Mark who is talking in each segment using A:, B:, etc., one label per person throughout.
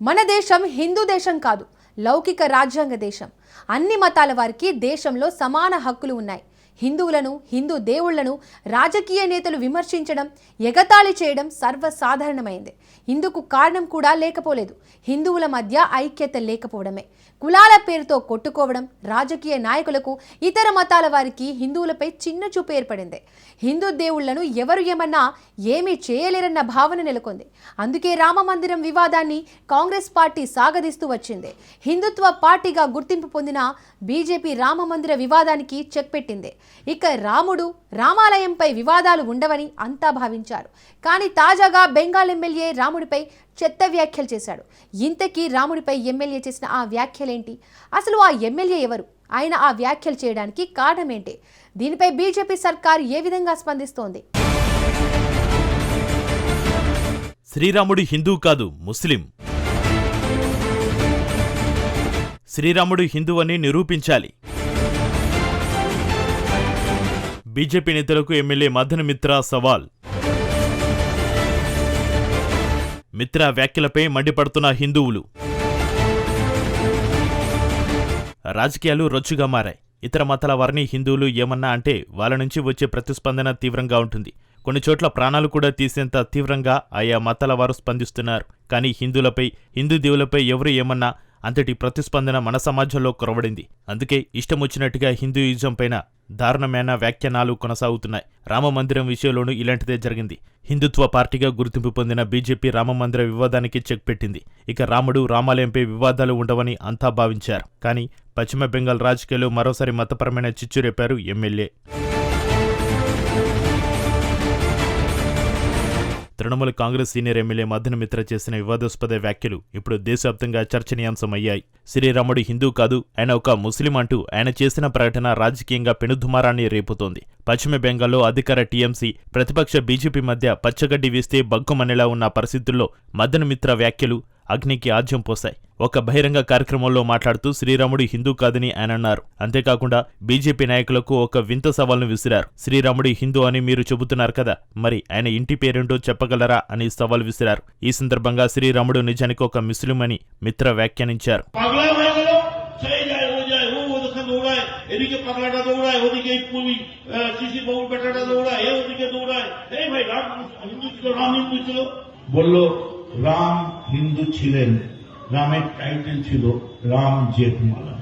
A: మన దేశం హిందూ దేశం కాదు, లౌకిక రాజ్యాంగ దేశం. అన్ని మతాల వారికి దేశంలో సమాన హక్కులు ఉన్నాయి. హిందువులను, హిందూ దేవుళ్లను రాజకీయ నేతలు విమర్శించడం, ఎగతాళి చేయడం సర్వసాధారణమైంది. ఇందుకు కారణం కూడా లేకపోలేదు. హిందువుల మధ్య ఐక్యత లేకపోవడమే. కులాల పేరుతో కొట్టుకోవడం, రాజకీయ నాయకులకు ఇతర మతాల వారికి హిందువులపై చిన్న చూపు ఏర్పడింది. హిందూ దేవుళ్లను ఎవరు ఏమన్నా ఏమీ చేయలేరన్న భావన నెలకొంది. అందుకే రామ మందిరం వివాదాన్ని కాంగ్రెస్ పార్టీ సాగదీస్తూ వచ్చింది. హిందుత్వ పార్టీగా గుర్తింపు పొందిన బీజేపీ రామ మందిర వివాదానికి చెక్ పెట్టింది. ఇక రామాలయంపై వివాదాలు ఉండవని అంతా భావించారు. కానీ తాజాగా బెంగాల్ ఎమ్మెల్యే రాముడిపై చెత్త వ్యాఖ్యలు చేశాడు. ఇంతకీ రాముడిపై ఎమ్మెల్యే చేసిన ఆ వ్యాఖ్యలేంటి? అసలు ఆ ఎమ్మెల్యే ఎవరు? ఆయన ఆ వ్యాఖ్యలు చేయడానికి కారణమేంటి? దీనిపై బీజేపీ సర్కార్ ఏ విధంగా స్పందిస్తోంది?
B: శ్రీరాముడు హిందూ కాదు, ముస్లిం. శ్రీరాముడు హిందూ అని నిరూపించాలి. బీజేపీ నేతలకు ఎమ్మెల్యే మదన్ మిత్రా సవాల్. మిత్రా వ్యాఖ్యలపై మండిపడుతున్న హిందువులు. రాజకీయాలు రొచ్చుగా మారాయి. ఇతర మతాల వారిని హిందువులు ఏమన్నా అంటే వాళ్ళ నుంచి వచ్చే ప్రతిస్పందన తీవ్రంగా ఉంటుంది. కొన్ని చోట్ల ప్రాణాలు కూడా తీసేంత తీవ్రంగా ఆయా మతాల వారు స్పందిస్తున్నారు. కానీ హిందువులపై, హిందూ దేవులపై ఎవరు ఏమన్నా అంతటి ప్రతిస్పందన మన సమాజంలో కొరవడింది. అందుకే ఇష్టమొచ్చినట్టుగా హిందూయిజం పైన దారుణమైన వ్యాఖ్యానాలు కొనసాగుతున్నాయి. రామమందిరం విషయంలోనూ ఇలాంటిదే జరిగింది. హిందుత్వ పార్టీగా గుర్తింపు పొందిన బీజేపీ రామమందిర వివాదానికి చెక్ పెట్టింది. ఇక రామాలయంపై వివాదాలు ఉండవని అంతా భావించారు. కానీ పశ్చిమ బెంగాల్ రాజకీయాల్లో మరోసారి మతపరమైన చిచ్చు రేపారు MLA. Trinamool Congress senior MLA Madan Mitra చేసిన వివాదాస్పద వ్యాఖ్యలు ఇప్పుడు దేశవ్యాప్తంగా చర్చనీయాంశమయ్యాయి. శ్రీరాముడు హిందూ కాదు, ఆయన ఒక ముస్లిం అంటూ ఆయన చేసిన ప్రకటన రాజకీయంగా పెనుదుమారాన్ని రేపుతోంది. పశ్చిమ బెంగాల్లో అధికార టీఎంసీ, ప్రతిపక్ష బీజేపీ మధ్య పచ్చగడ్డి వేస్తే బగ్గుమనేలా ఉన్న పరిస్థితుల్లో మదన్ మిత్రా వ్యాఖ్యలు అగ్నికి ఆజ్యం పోశాయి. ఒక బహిరంగ కార్యక్రమంలో మాట్లాడుతూ శ్రీరాముడు హిందూ కాదని ఆయన అన్నారు. అంతేకాకుండా బీజేపీ నాయకులకు ఒక వింత సవాల్ను విసిరారు. శ్రీరాముడు హిందూ అని మీరు చెబుతున్నారు కదా, మరి ఆయన ఇంటి పేరేంటో చెప్పగలరా అని సవాల్ విసిరారు. ఈ సందర్భంగా శ్రీరాముడు నిజానికి ఒక ముస్లిం అని మిత్ర వ్యాఖ్యానించారు.
C: রাম হিন্দু ছিলেন, রামের টাইটেল ছিল রাম জেঠমালা.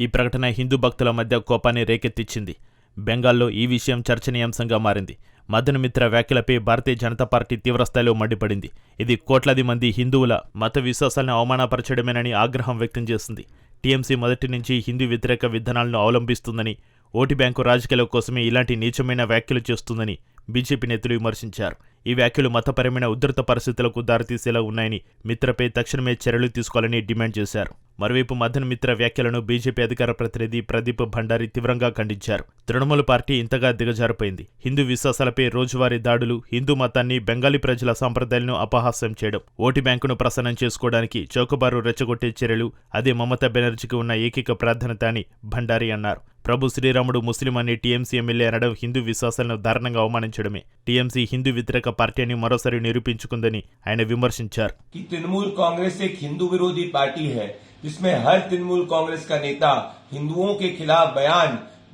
B: ఈ ప్రకటన హిందూ భక్తుల మధ్య కోపాన్ని రేకెత్తించింది. బెంగాల్లో ఈ విషయం చర్చనీయాంశంగా మారింది. మదన్ మిత్ర వ్యాఖ్యలపై భారతీయ జనతా పార్టీ తీవ్రస్థాయిలో మండిపడింది. ఇది కోట్లాది మంది హిందువుల మత విశ్వాసాలను అవమానపరచడమేనని ఆగ్రహం వ్యక్తం చేసింది. టీఎంసీ మొదటి నుంచి హిందూ వ్యతిరేక విధానాలను అవలంబిస్తుందని, ఓటు బ్యాంకు రాజకీయాల కోసమే ఇలాంటి నీచమైన వ్యాఖ్యలు చేస్తుందని బీజేపీ నేతలు విమర్శించారు. ఈ వ్యాఖ్యలు మతపరమైన ఉధృత పరిస్థితులకు దారితీసేలా ఉన్నాయని మిత్రపై తక్షణమే చర్యలు తీసుకోవాలని డిమాండ్ చేశారు. మరోవైపు మదన్ మిత్ర వ్యాఖ్యలను బీజేపీ అధికార ప్రతినిధి ప్రదీప్ భండారి తీవ్రంగా ఖండించారు. తృణమూల్ పార్టీ ఇంతగా దిగజారిపోయింది. హిందూ విశ్వాసాలపై రోజువారీ దాడులు, హిందూ మతాన్ని, బెంగాలీ ప్రజల సంప్రదాయాలను అపహాస్యం చేయడం, ఓటు బ్యాంకును ప్రసన్నం చేసుకోవడానికి చౌకబారు రెచ్చగొట్టే చర్యలు అదే మమతా బెనర్జీకి ఉన్న ఏకైక ప్రాధాన్యత అని భండారి అన్నారు. ప్రభు శ్రీరాముడు ముస్లిం అని టీఎంసీ ఎమ్మెల్యే అనడం హిందూ విశ్వాసాలను దారుణంగా అవమానించడమే. టీఎంసీ హిందూ వ్యతిరేక పార్టీ అని మరోసారి నిరూపించుకుందని ఆయన విమర్శించారు.
D: तृणमूल कांग्रेस एक हिंदू विरोधी पार्टी है, जिसमें हर तृणमूल कांग्रेस का नेता हिंदुओं के खिलाफ बयान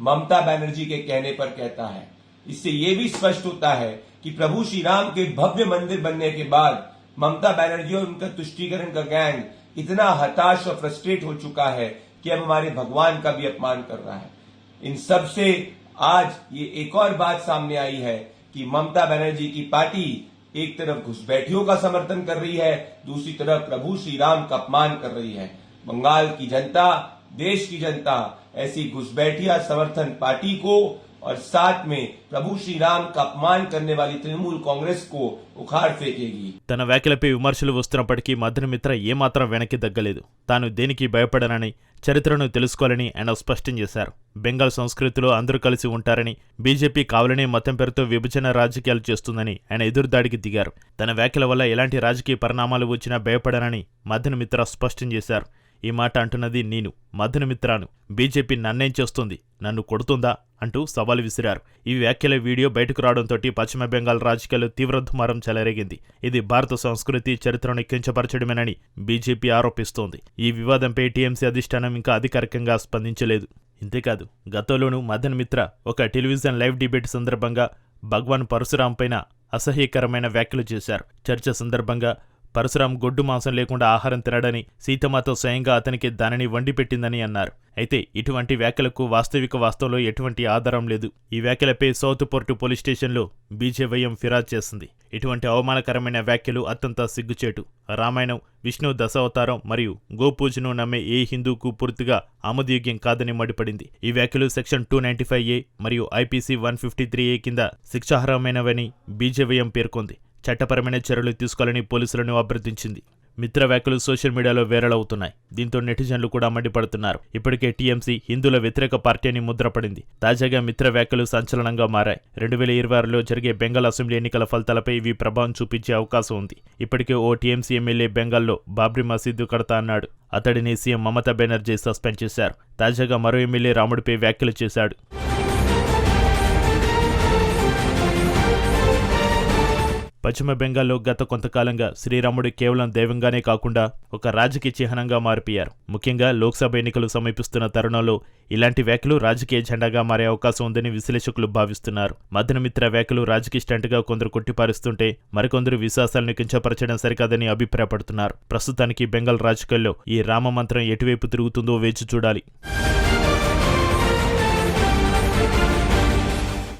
D: ममता बनर्जी के कहने पर कहता है. इससे ये भी स्पष्ट होता है कि प्रभु श्री राम के भव्य मंदिर बनने के बाद ममता बनर्जी और उनका तुष्टीकरण का गैंग इतना हताश और फ्रस्ट्रेट हो चुका है कि अब हमारे भगवान का भी अपमान कर रहा है. इन सब से आज ये एक और बात सामने आई है कि ममता बनर्जी की पार्टी एक तरफ घुसपैठियों का समर्थन कर रही है, दूसरी तरफ प्रभु श्री राम का अपमान कर रही है. बंगाल की जनता, देश की जनता ऐसी घुसपैठिया समर्थन पार्टी को और साथ में प्रभु श्री राम का अपमान करने वाली तृणमूल कांग्रेस को उखाड़ फेंकेगी.
B: తన వ్యాఖ్యలపై విమర్శలు వస్తున్నప్పటికీ మదన్ మిత్ర ఏమాత్రం వెనక్కి తగ్గలేదు. తాను దేనికి భయపడనని, చరిత్రను తెలుసుకోవాలని ఆయన స్పష్టం చేశారు. బెంగాల్ సంస్కృతిలో అందరూ కలిసి ఉంటారని, బీజేపీ కావాలనే మతం పేరుతో విభజన రాజకీయాలు చేస్తుందని ఆయన ఎదురుదాడికి దిగారు. తన వ్యాఖ్యల వల్ల ఎలాంటి రాజకీయ పరిణామాలు వచ్చినా భయపడనని మదన్ మిత్ర స్పష్టం చేశారు. ఈ మాట అంటున్నది నేను, మదనమిత్రాను. బీజేపీ నన్నేం చేస్తుంది, నన్ను కొడుతుందా అంటూ సవాల్ విసిరారు. ఈ వ్యాఖ్యల వీడియో బయటకు రావడంతో పశ్చిమ బెంగాల్ రాజకీయాల్లో తీవ్ర దుమారం చెలరేగింది. ఇది భారత సంస్కృతి చరిత్రను కించపరచడమేనని బీజేపీ ఆరోపిస్తోంది. ఈ వివాదంపై టీఎంసీ అధిష్టానం ఇంకా అధికారికంగా స్పందించలేదు. ఇంతేకాదు, గతంలోనూ మదన్ మిత్ర ఒక టెలివిజన్ లైవ్ డిబేట్ సందర్భంగా భగవాన్ పరశురాం పైన అసహ్యకరమైన వ్యాఖ్యలు చేశారు. చర్చ సందర్భంగా పరశురాం గొడ్డు మాంసం లేకుండా ఆహారం తినడని, సీతమాత స్వయంగా అతనికి దానిని వండి పెట్టిందని అన్నారు. అయితే ఇటువంటి వ్యాఖ్యలకు వాస్తవంలో ఎటువంటి ఆధారం లేదు. ఈ వ్యాఖ్యలపై సౌత్ పోర్టు పోలీస్ స్టేషన్లో బీజేవైఎం ఫిర్యాదు చేసింది. ఇటువంటి అవమానకరమైన వ్యాఖ్యలు అత్యంత సిగ్గుచేటు. రామాయణం, విష్ణు దశావతారం మరియు గోపూజను నమ్మే ఏ హిందూకు పూర్తిగా ఆమోదయోగ్యం కాదని మండిపడింది. ఈ వ్యాఖ్యలు సెక్షన్ 295A మరియు ఐపీసీ 153A కింద శిక్షార్హమైనవని బీజేవైఎం పేర్కొంది. చట్టపరమైన చర్యలు తీసుకోవాలని పోలీసులను అభ్యర్థించింది. మిత్ర వ్యాఖ్యలు సోషల్ మీడియాలో వైరల్ అవుతున్నాయి. దీంతో నెటిజన్లు కూడా మండిపడుతున్నారు. ఇప్పటికే టీఎంసీ హిందువుల వ్యతిరేక పార్టీ అని ముద్రపడింది. తాజాగా మిత్ర వ్యాఖ్యలు సంచలనంగా మారాయి. 2026లో జరిగే బెంగాల్ అసెంబ్లీ ఎన్నికల ఫలితాలపై ఇవి ప్రభావం చూపించే అవకాశం ఉంది. ఇప్పటికే ఓ టీఎంసీ ఎమ్మెల్యే బెంగాల్లో బాబ్రీ మసీదు కడతా అన్నాడు. అతడిని సీఎం మమతా బెనర్జీ సస్పెండ్ చేశారు. తాజాగా మరో ఎమ్మెల్యే రాముడిపై వ్యాఖ్యలు చేశాడు. పశ్చిమ బెంగాల్లో గత కొంతకాలంగా శ్రీరాముడు కేవలం దైవంగానే కాకుండా ఒక రాజకీయ చిహ్నంగా మారిపోయారు. ముఖ్యంగా లోక్సభ ఎన్నికలు సమీపిస్తున్న తరుణంలో ఇలాంటి వ్యాఖ్యలు రాజకీయ జెండాగా మారే అవకాశం ఉందని విశ్లేషకులు భావిస్తున్నారు. మదనమిత్ర వ్యాఖ్యలు రాజకీయ స్టంట్గా కొందరు కొట్టిపారుస్తుంటే మరికొందరు విశ్వాసాలను కించపరచడం సరికాదని అభిప్రాయపడుతున్నారు. ప్రస్తుతానికి బెంగాల్ రాజకీయాల్లో ఈ రామ మంత్రం ఎటువైపు తిరుగుతుందో వేచి చూడాలి.